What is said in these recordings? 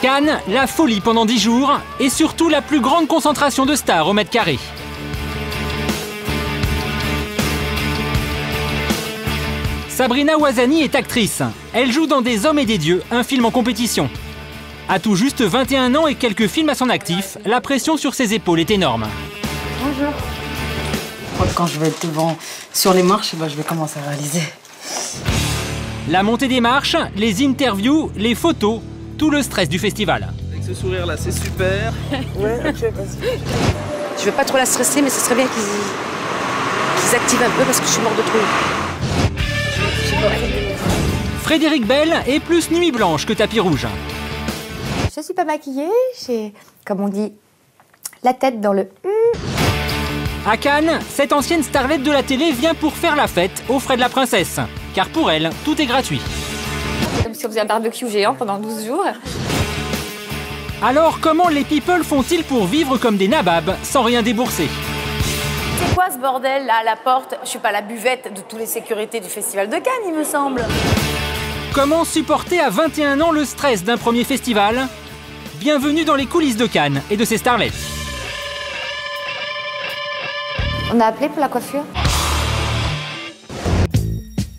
Cannes, la folie pendant 10 jours et surtout la plus grande concentration de stars au mètre carré. Sabrina Ouazani est actrice. Elle joue dans Des Hommes et des Dieux, un film en compétition. À tout juste 21 ans et quelques films à son actif, la pression sur ses épaules est énorme. Bonjour. Quand je vais être devant sur les marches, je vais commencer à réaliser. La montée des marches, les interviews, les photos, tout le stress du festival. Avec ce sourire là, c'est super. Ouais, ok, vas-y. Je veux pas trop la stresser, mais ce serait bien qu'ils activent un peu parce que je suis morte de trouille. Frédéric Bell est plus nuit blanche que tapis rouge. Je suis pas maquillée, j'ai, comme on dit, la tête dans le... À Cannes, cette ancienne starlette de la télé vient pour faire la fête aux frais de la princesse. Car pour elle, tout est gratuit. C'est comme si on faisait un barbecue géant pendant 12 jours. Alors comment les people font-ils pour vivre comme des nababs sans rien débourser? C'est quoi ce bordel là à la porte? Je suis pas la buvette de toutes les sécurités du Festival de Cannes, il me semble. Comment supporter à 21 ans le stress d'un premier festival? Bienvenue dans les coulisses de Cannes et de ses starlettes. On a appelé pour la coiffure.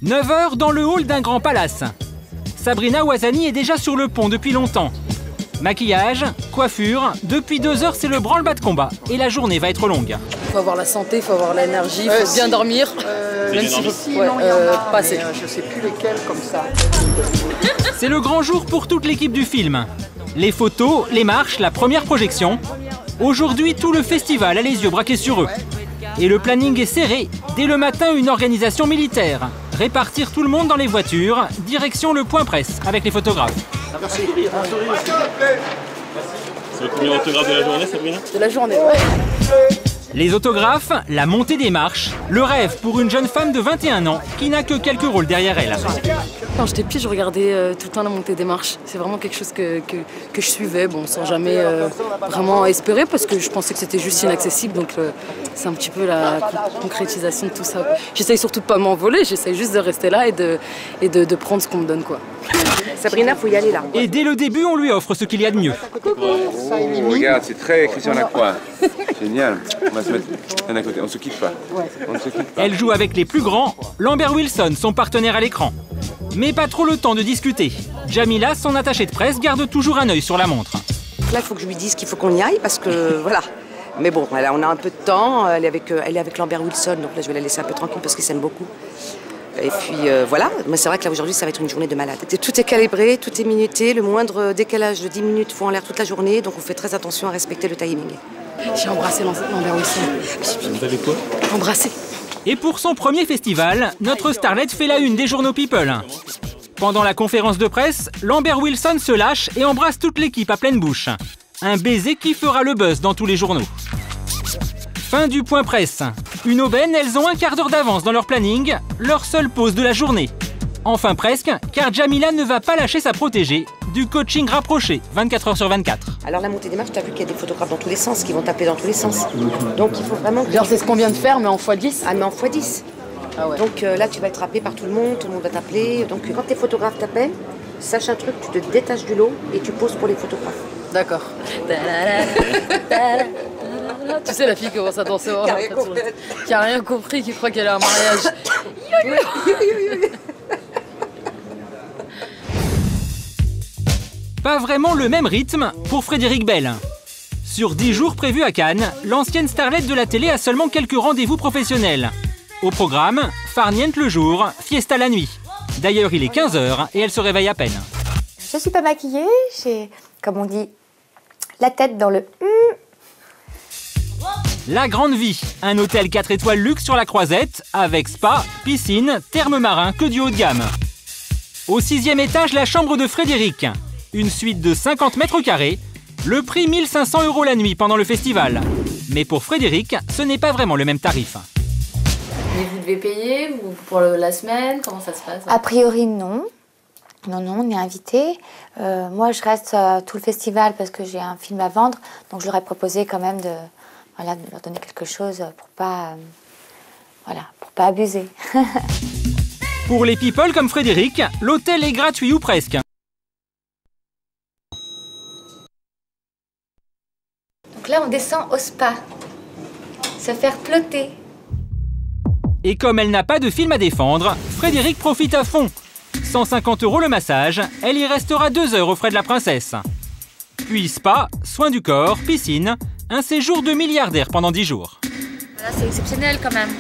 9 h dans le hall d'un grand palace. Sabrina Ouazani est déjà sur le pont depuis longtemps. Maquillage, coiffure, depuis 2 heures c'est le branle-bas de combat et la journée va être longue. Il faut avoir la santé, il faut avoir l'énergie, il faut bien dormir. Même si pas assez. Je sais plus lesquels comme ça. C'est le grand jour pour toute l'équipe du film. Les photos, les marches, la première projection. Aujourd'hui, tout le festival a les yeux braqués sur eux. Et le planning est serré. Dès le matin, une organisation militaire. Répartir tout le monde dans les voitures, direction le point presse avec les photographes. Merci. C'est le premier autographe de la journée, Sabrina? De la journée, ouais. Les autographes, la montée des marches, le rêve pour une jeune femme de 21 ans qui n'a que quelques rôles derrière elle. Quand j'étais petite, je regardais tout le temps la montée des marches. C'est vraiment quelque chose que je suivais, bon, sans jamais vraiment espérer, parce que je pensais que c'était juste inaccessible. Donc c'est un petit peu la concrétisation de tout ça. J'essaye surtout de pas m'envoler, j'essaye juste de rester là et de prendre ce qu'on me donne, quoi. Sabrina, faut y aller là. Et dès le début, on lui offre ce qu'il y a de mieux. Oh, regarde, c'est très Christian Lacroix. Génial. On va se mettre un à côté. On se quitte pas. On ne se quitte pas. Elle joue avec les plus grands, Lambert Wilson, son partenaire à l'écran. Mais pas trop le temps de discuter. Jamila, son attachée de presse, garde toujours un œil sur la montre. Là, il faut que je lui dise qu'il faut qu'on y aille, parce que voilà. Mais bon, là, on a un peu de temps. Elle est avec Lambert Wilson, donc là, je vais la laisser un peu tranquille parce qu'ils s'aiment beaucoup. Et puis voilà, mais c'est vrai que là aujourd'hui ça va être une journée de malade. Tout est calibré, tout est minuté, le moindre décalage de 10 minutes faut en l'air toute la journée, donc on fait très attention à respecter le timing. J'ai embrassé Lambert Wilson. Vous avez quoi? Embrassé. Et pour son premier festival, notre starlette fait la une des journaux People. Pendant la conférence de presse, Lambert Wilson se lâche et embrasse toute l'équipe à pleine bouche. Un baiser qui fera le buzz dans tous les journaux. Fin du point presse. Une aubaine, elles ont un quart d'heure d'avance dans leur planning, leur seule pause de la journée. Enfin presque, car Jamila ne va pas lâcher sa protégée, du coaching rapproché, 24 h sur 24. Alors la montée des marches, tu as vu qu'il y a des photographes dans tous les sens, qui vont taper dans tous les sens. Donc il faut vraiment... Genre c'est ce qu'on vient de faire, mais en x10. Ah, mais en x10. Ah ouais. Donc là, tu vas être happé par tout le monde va t'appeler. Donc quand tes photographes t'appellent, sache un truc, tu te détaches du lot et tu poses pour les photographes. D'accord. Tu sais, la fille commence à danser. Qui a rien compris, qui croit qu'elle est à un mariage. Pas vraiment le même rythme pour Frédéric Bell. Sur 10 jours prévus à Cannes, l'ancienne starlette de la télé a seulement quelques rendez-vous professionnels. Au programme, farniente le jour, fiesta la nuit. D'ailleurs, il est 15 h et elle se réveille à peine. Je suis pas maquillée, j'ai, comme on dit, la tête dans le... La grande vie, un hôtel 4 étoiles luxe sur la Croisette, avec spa, piscine, thermes marins, que du haut de gamme. Au 6e étage, la chambre de Frédéric. Une suite de 50 mètres carrés, le prix 1 500 € la nuit pendant le festival. Mais pour Frédéric, ce n'est pas vraiment le même tarif. Mais vous devez payer pour la semaine? Comment ça se passe? A priori, non. Non, on est invité. Moi, je reste tout le festival parce que j'ai un film à vendre. Donc, je leur ai proposé quand même de leur donner quelque chose pour pas abuser. Pour les people comme Frédéric, l'hôtel est gratuit ou presque. là, on descend au spa. Se faire plotter. Et comme elle n'a pas de film à défendre, Frédéric profite à fond. 150 € le massage, elle y restera 2 heures aux frais de la princesse. Puis spa, soins du corps, piscine, un séjour de milliardaire pendant 10 jours. Là, c'est exceptionnel quand même.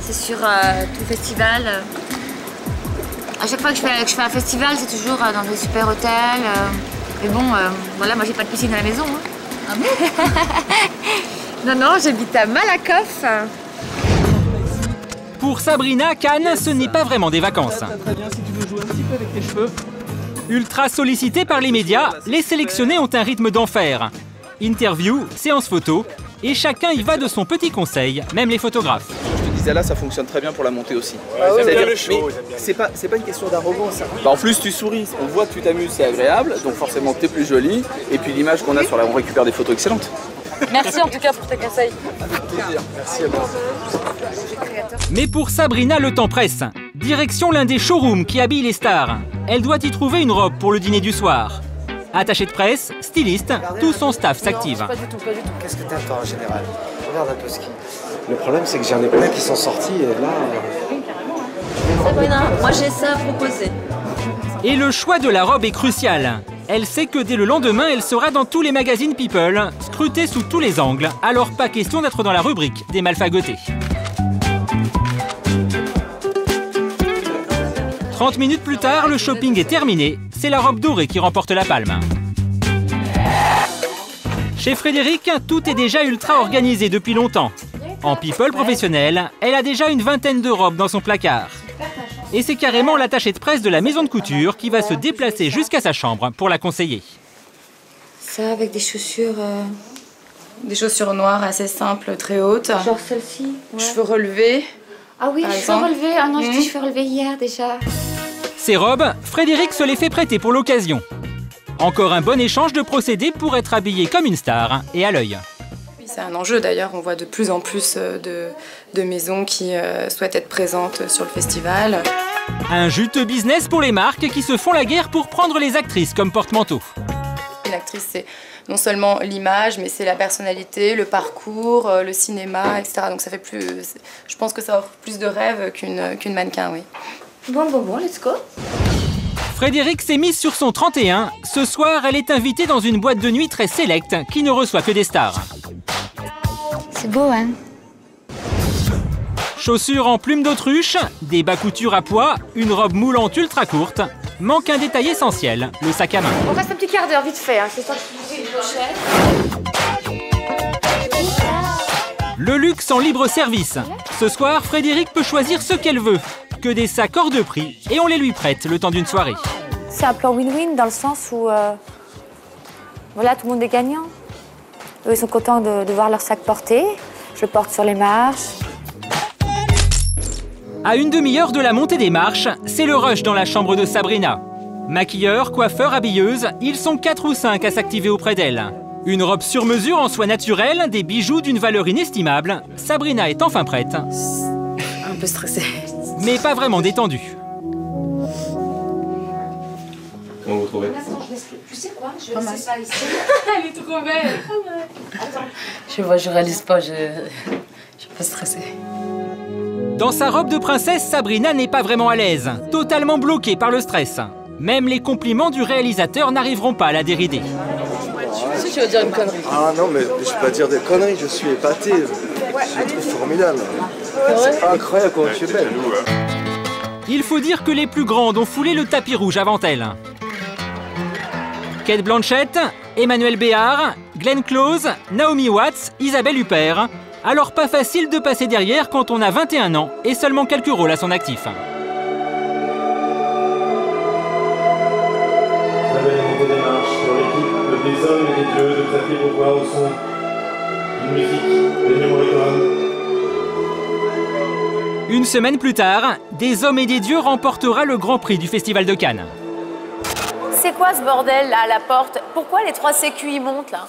C'est sur tout le festival. À chaque fois que je fais un festival, c'est toujours dans des super hôtels. Mais bon, voilà, moi j'ai pas de piscine à la maison. Hein. Ah bon? Non, j'habite à Malakoff. Pour Sabrina, Cannes, ce n'est pas vraiment des vacances. Très bien, si tu veux jouer un petit peu avec tes cheveux. Ultra sollicités par les médias, les sélectionnés ont un rythme d'enfer. Interview, séance photo, et chacun y va de son petit conseil, même les photographes. Je te disais là, ça fonctionne très bien pour la montée aussi. C'est pas une question d'arrogance. En plus, tu souris, on voit que tu t'amuses, c'est agréable, donc forcément tu es plus jolie. Et puis l'image qu'on a sur là, on récupère des photos excellentes. Merci en tout cas pour tes conseils. Avec plaisir, merci à vous. Mais pour Sabrina, le temps presse. Direction l'un des showrooms qui habillent les stars. Elle doit y trouver une robe pour le dîner du soir. Attachée de presse, styliste, tout son staff s'active. Pas du tout. Qu'est-ce que t'attends en général? Regarde un peu ce qui... Le problème, c'est que j'en ai plein qui sont sortis et là... Sabrina, moi j'ai ça à proposer. Et le choix de la robe est crucial. Elle sait que dès le lendemain, elle sera dans tous les magazines People, scrutée sous tous les angles, alors pas question d'être dans la rubrique des malfagotés. 30 minutes plus tard, le shopping est terminé. C'est la robe dorée qui remporte la palme. Chez Frédéric, tout est déjà ultra organisé depuis longtemps. En people professionnel, elle a déjà une vingtaine de robes dans son placard. Et c'est carrément l'attachée de presse de la maison de couture qui va se déplacer jusqu'à sa chambre pour la conseiller. Ça, avec des chaussures... Des chaussures noires assez simples, très hautes. Genre celle-ci, ouais. Cheveux relevés. Ah oui, cheveux relevés. Ah non, j'ai dit cheveux relevés hier déjà. Ces robes, Frédéric se les fait prêter pour l'occasion. Encore un bon échange de procédés pour être habillé comme une star et à l'œil. C'est un enjeu d'ailleurs, on voit de plus en plus de maisons qui souhaitent être présentes sur le festival. Un juteux business pour les marques qui se font la guerre pour prendre les actrices comme porte-manteau. Une actrice, c'est non seulement l'image, mais c'est la personnalité, le parcours, le cinéma, etc. Donc ça fait plus... Je pense que ça offre plus de rêves qu'une mannequin, oui. Bon, let's go. Frédéric s'est mise sur son 31. Ce soir, elle est invitée dans une boîte de nuit très sélecte qui ne reçoit que des stars. C'est beau, hein? Chaussures en plume d'autruche, des bas couture à pois, une robe moulante ultra courte. Manque un détail essentiel, le sac à main. On reste un petit quart d'heure, vite fait. Hein. C'est toi qui fais une pochette. Le luxe en libre service. Ce soir, Frédéric peut choisir ce qu'elle veut. Que des sacs hors de prix et on les lui prête le temps d'une soirée. C'est un plan win-win dans le sens où voilà, tout le monde est gagnant. Eux, ils sont contents de voir leur sac porté. Je le porte sur les marches. À une demi-heure de la montée des marches, c'est le rush dans la chambre de Sabrina. Maquilleurs, coiffeurs, habilleuses, ils sont 4 ou 5 à s'activer auprès d'elle. Une robe sur mesure en soie naturelle, des bijoux d'une valeur inestimable. Sabrina est enfin prête. Un peu stressée. Mais pas vraiment détendue. Comment vous trouvez? Tu sais quoi? Je vais laisser ça ici. Elle est trop belle. Attends. Je réalise pas, je suis pas stressée. Dans sa robe de princesse, Sabrina n'est pas vraiment à l'aise, totalement bloquée par le stress. Même les compliments du réalisateur n'arriveront pas à la dérider. Si tu vas dire une connerie. Ah non, mais je vais pas dire des conneries, je suis épaté. Je trouve formidable. C'est incroyable comment tu es belle. Il faut dire que les plus grandes ont foulé le tapis rouge avant elle. Cate Blanchett, Emmanuel Béard, Glenn Close, Naomi Watts, Isabelle Huppert. Alors pas facile de passer derrière quand on a 21 ans et seulement quelques rôles à son actif. Très belle montée des marches pour l'équipe des hommes et des dieux de Xavier Beauvoir au son d'une musique d'Ennio Morricone. Une semaine plus tard, Des hommes et des dieux remportera le Grand Prix du Festival de Cannes. C'est quoi ce bordel là à la porte? Pourquoi les 3 sécu ils montent là?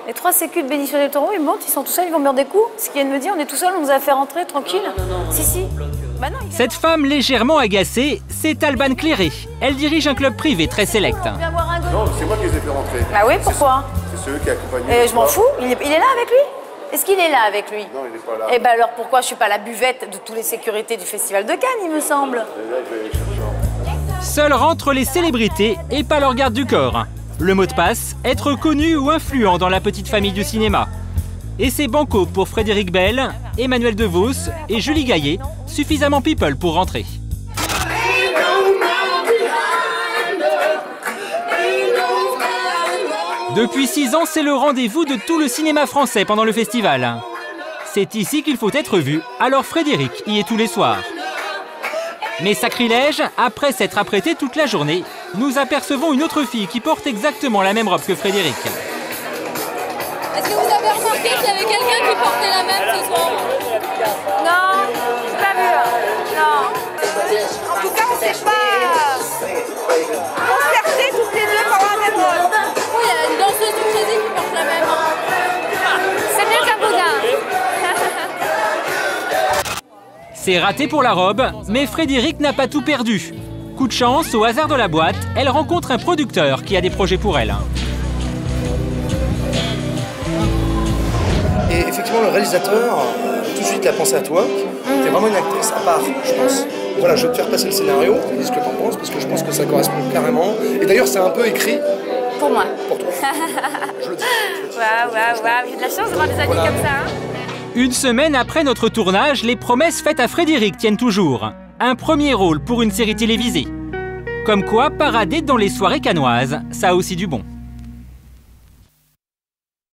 Les 3 sécu de Benicio del Toro, ils montent, ils sont tout seuls, ils vont me faire des coups. Ce qu'ils viennent me dire, on est tout seuls, on nous a fait rentrer, tranquille. Non. Si. Bah non, Cette femme légèrement agacée, c'est Alban Cléré. Elle dirige un club privé très sélect. Non, c'est moi qui les ai fait rentrer. Bah oui, pourquoi? C'est C'est celui qui a accompagné. Je m'en fous, il est là avec lui? Est-ce qu'il est là avec lui? Non, il n'est pas là. Eh ben alors pourquoi je suis pas la buvette de toutes les sécurités du Festival de Cannes, il me semble? Et là, je vais aller chercher. Seuls rentrent les célébrités et pas leur garde du corps. Le mot de passe, être connu ou influent dans la petite famille du cinéma. Et c'est banco pour Frédéric Bell, Emmanuel DeVos et Julie Gaillet, suffisamment people pour rentrer. Depuis 6 ans, c'est le rendez-vous de tout le cinéma français pendant le festival. C'est ici qu'il faut être vu, alors Frédéric y est tous les soirs. Mais sacrilège, après s'être apprêté toute la journée, nous apercevons une autre fille qui porte exactement la même robe que Frédéric. Est-ce que vous avez remarqué qu'il y avait quelqu'un qui portait la même ce soir? Non, j'ai pas vu. Non. En tout cas, on s'est pas concertés toutes les deux pour la même robe. Oui, il y a une danseuse du Crédit qui porte la même. C'est mieux qu'un boudin. C'est raté pour la robe, mais Frédéric n'a pas tout perdu. Coup de chance, au hasard de la boîte, elle rencontre un producteur qui a des projets pour elle. Et effectivement, le réalisateur, tout de suite, il a pensé à toi. T'es vraiment une actrice à part, je pense. Voilà, je vais te faire passer le scénario, dis ce que t'en penses, parce que je pense que ça correspond carrément. Et d'ailleurs, c'est un peu écrit... Pour moi. Pour toi. Je le dis. Waouh, j'ai de la chance d'avoir des amis comme ça. Hein. Une semaine après notre tournage, les promesses faites à Frédéric tiennent toujours. Un premier rôle pour une série télévisée. Comme quoi, parader dans les soirées cannoises, ça a aussi du bon.